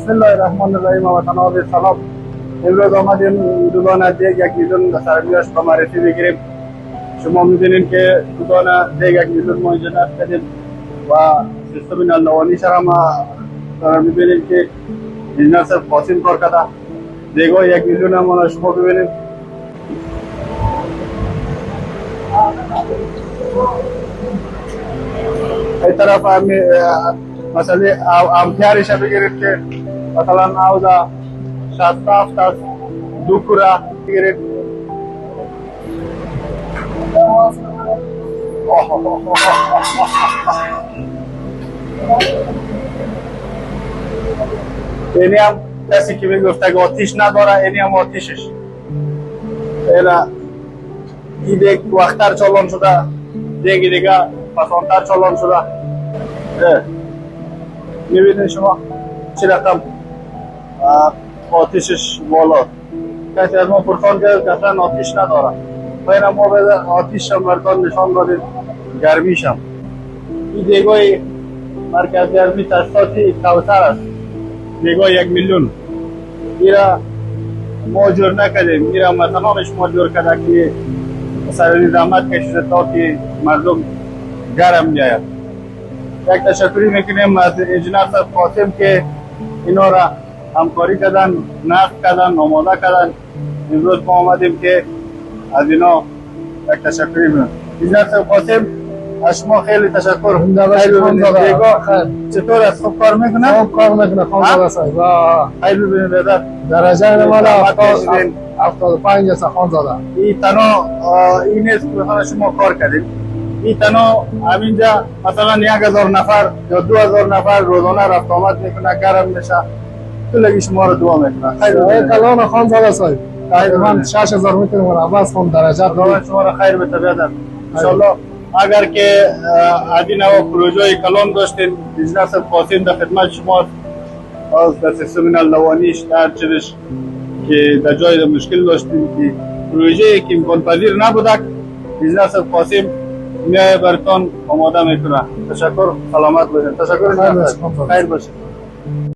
बिस्मिल्लाहिर्रहमानिर्रहीम वतनाब सलाम امروز آمدیم دوگانه دیگ 1 میلیون سرگیش به معرفی بگیریم. شما می‌بینید که دوگانه دیگ 1 میلیون ما اینجا نصب کردیم و سیستم نلوانی سر هم می‌بینید که انجینر صاحب قاسم کار کرده. دیگای 1 میلیون هم شما ببینید. این طرف هم مثلا امتیارش بگیرید که مثلا اوضاع 67 تا 2 کوره بگیرید. اینی هم کسی که میگفته که آتیش نداره، اینی هم آتیشش. این دیگه وقتر چالان شده، دیگه پسانتر چالان شده. میبینید شما چی رقم آتیشش بالا. کسی از ما پرسان کرد که اصلا آتیش نداره. باید ما به آتیش هم برکان نشان دادیم، گرمیش هم. این دیگای مرکز گرمی تشتاتی کوثر است. دیگای 1 میلیون. ایرا ما جور نکردیم، ایرا مثلا شما جور کرده که مثلا زحمت کشیده تا که مردم گرم بیاید. یک تشکری میکنیم از انجینر صاحب قاسم که اینا را همکاری کردن، نقد کردن، آماده کردن. امروز ما آمدیم که از اینا یک تشکری میکنیم. انجینر صاحب قاسم از شما خیلی تشکر. چطور است؟ خوب کار میکنه؟ خوب کار میکنه خانزاده صاحب. خیلی ببینید برادر. درجه مال 75 است خانزاده. این تنها این است که شما کار کردید. این تنها همینجا مثلا 1000 نفر یا 2000 نفر روزانه رفت آمد میکنه، گرم میشه. طول شما رو دعا میکنه. خیلی کلان خانزاده صاحب. تقریبا 6000 متر مربع است. درجه خدا شما را خیر بده برادر. ان شاء الله اگر که ادین و پروژه کلان داشتین، انجینر صاحب قاسم در خدمت شما از در سیستم نلوانیش در چیزش که در جای مشکل داشتیم که پروژه که امکان پذیر نبوده، انجینر صاحب قاسم میای براتون آماده میکنه. تشکر، سلامت باشید. تشکر، خیر باشید.